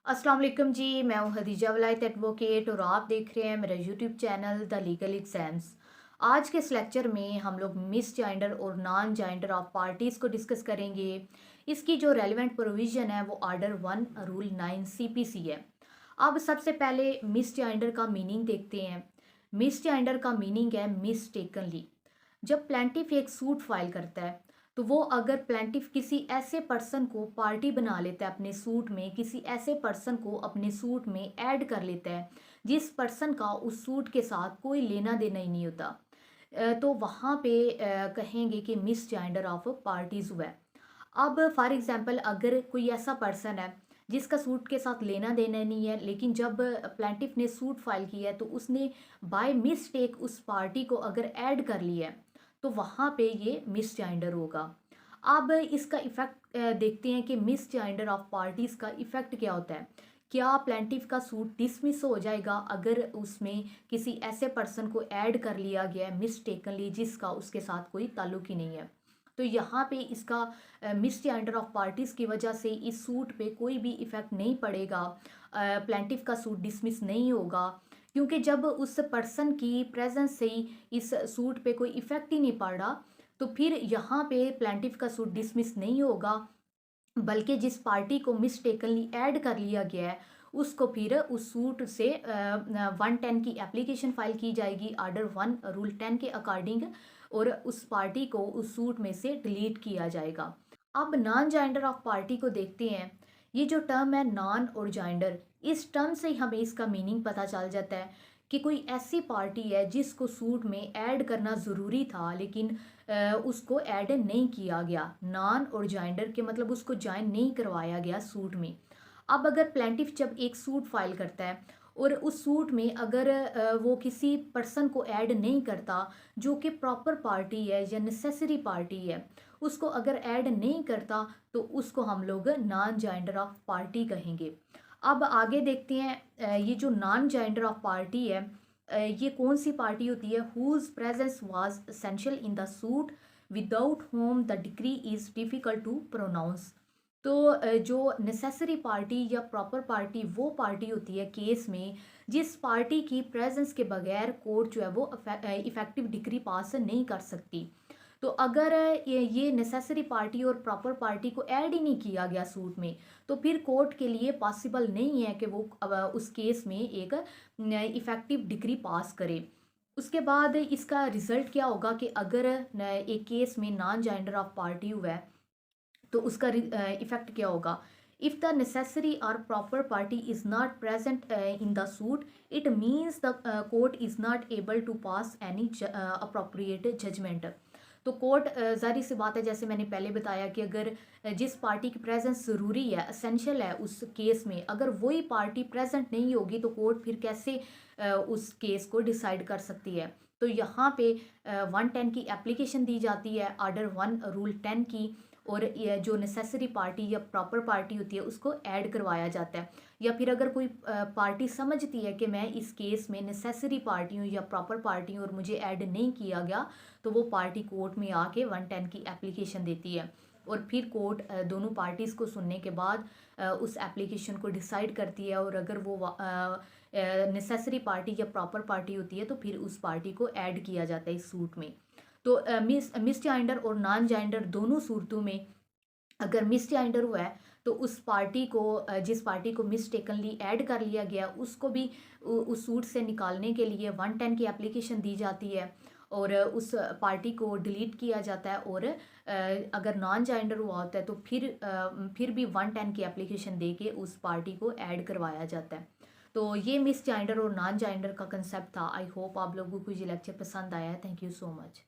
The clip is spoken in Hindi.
अस्सलाम वालेकुम जी। मैं हूं हदीजा वलायत एडवोकेट और आप देख रहे हैं मेरा YouTube channel the legal exams. आज के इस लेक्चर में हम लोग मिस जेंडर और नॉन जेंडर ऑफ पार्टीज़ को डिस्कस करेंगे। इसकी जो रेलिवेंट प्रोविज़न है वो आर्डर 1 रूल 9 सीपीसी है। अब सबसे पहले मिस जेंडर का मीनिंग देखते हैं। मिस जेंडर का मीनिंग है मिस्टेकनली। जब प्लेंटिफ एक सूट फाइल करता है तो वो अगर प्लेंटिफ किसी ऐसे पर्सन को पार्टी बना लेता है, अपने सूट में किसी ऐसे पर्सन को अपने सूट में ऐड कर लेता है जिस पर्सन का उस सूट के साथ कोई लेना देना ही नहीं होता, तो वहाँ पे कहेंगे कि मिस जेंडर ऑफ पार्टीज हुआ है। अब फॉर एग्जांपल अगर कोई ऐसा पर्सन है जिसका सूट के साथ लेना देना नहीं है, लेकिन जब प्लेंटिफ ने सूट फाइल किया है तो उसने बाय मिस्टेक उस पार्टी को अगर ऐड कर लिया है तो वहाँ पे ये मिस जेंडर होगा। अब इसका इफ़ेक्ट देखते हैं कि मिस जेंडर ऑफ पार्टीज़ का इफ़ेक्ट क्या होता है। क्या प्लेंटिफ का सूट डिसमिस हो जाएगा अगर उसमें किसी ऐसे पर्सन को ऐड कर लिया गया है मिस्टेकनली जिसका उसके साथ कोई ताल्लुक ही नहीं है। तो यहाँ पे इसका मिस जेंडर ऑफ पार्टीज़ की वजह से इस सूट पे कोई भी इफ़ेक्ट नहीं पड़ेगा। प्लेंटिफ का सूट डिसमिस नहीं होगा, क्योंकि जब उस पर्सन की प्रेजेंस से ही इस सूट पे कोई इफ़ेक्ट ही नहीं पड़ रहा, तो फिर यहाँ पे प्लेंटिफ का सूट डिसमिस नहीं होगा, बल्कि जिस पार्टी को मिस्टेकनली ऐड कर लिया गया है उसको फिर उस सूट से 110 की एप्लीकेशन फाइल की जाएगी आर्डर 1 रूल 10 के अकॉर्डिंग, और उस पार्टी को उस सूट में से डिलीट किया जाएगा। अब नॉन जेंडर ऑफ पार्टी को देखते हैं। ये जो टर्म है नॉन और जेंडर, इस टर्म से ही हमें इसका मीनिंग पता चल जाता है कि कोई ऐसी पार्टी है जिसको सूट में ऐड करना ज़रूरी था लेकिन उसको ऐड नहीं किया गया। नॉन और जेंडर के मतलब उसको ज्वाइन नहीं करवाया गया सूट में। अब अगर प्लेंटिफ जब एक सूट फाइल करता है और उस सूट में अगर वो किसी पर्सन को ऐड नहीं करता जो कि प्रॉपर पार्टी है या नेसेसरी पार्टी है, उसको अगर ऐड नहीं करता तो उसको हम लोग नॉन जेंडर ऑफ पार्टी कहेंगे। अब आगे देखते हैं, ये जो नॉन जेंडर ऑफ पार्टी है, ये कौन सी पार्टी होती है। Whose presence was essential in the suit without whom the decree is difficult to pronounce. तो जो नेसेसरी पार्टी या प्रॉपर पार्टी वो पार्टी होती है केस में जिस पार्टी की प्रेजेंस के बगैर कोर्ट जो है वो इफेक्टिव डिक्री पास नहीं कर सकती। तो अगर ये नेसेसरी पार्टी और प्रॉपर पार्टी को ऐड ही नहीं किया गया सूट में, तो फिर कोर्ट के लिए पॉसिबल नहीं है कि वो उस केस में एक इफेक्टिव डिग्री पास करे। उसके बाद इसका रिजल्ट क्या होगा कि अगर एक केस में नॉन जेंडर ऑफ पार्टी हुआ है तो उसका इफेक्ट क्या होगा। इफ़ द नेसेसरी और proper party is not present in the suit, it means the court is not able to pass any appropriate judgement. तो कोर्ट, ज़ाहिर सी बात है जैसे मैंने पहले बताया कि अगर जिस पार्टी की प्रेजेंस ज़रूरी है, असेंशियल है उस केस में, अगर वही पार्टी प्रेजेंट नहीं होगी तो कोर्ट फिर कैसे उस केस को डिसाइड कर सकती है। तो यहाँ पे 110 की एप्लीकेशन दी जाती है आर्डर 1 रूल 10 की, और ये जो नेसेसरी पार्टी या प्रॉपर पार्टी होती है उसको ऐड करवाया जाता है। या फिर अगर कोई पार्टी समझती है कि मैं इस केस में नेसेसरी पार्टी हूँ या प्रॉपर पार्टी हूँ और मुझे ऐड नहीं किया गया, तो वो पार्टी कोर्ट में आके 110 की एप्लीकेशन देती है, और फिर कोर्ट दोनों पार्टीज़ को सुनने के बाद उस एप्लीकेशन को डिसाइड करती है, और अगर वो नेसेसरी पार्टी या प्रॉपर पार्टी होती है तो फिर उस पार्टी को ऐड किया जाता है इस सूट में। तो मिस जेंडर और नॉन जेंडर दोनों सूरतों में अगर मिस जेंडर हुआ है तो उस पार्टी को जिस पार्टी को मिस्टेकनली ऐड कर लिया गया उसको भी उस सूट से निकालने के लिए 110 की एप्लीकेशन दी जाती है, और उस पार्टी को डिलीट किया जाता है। और अगर नॉन जेंडर हुआ होता है तो फिर भी 110 की एप्लीकेशन दे के उस पार्टी को ऐड करवाया जाता है। तो ये मिस जेंडर और नॉन जेंडर का कंसेप्ट था। आई होप आप लोगों को ये लेक्चर पसंद आया है। Thank you so much.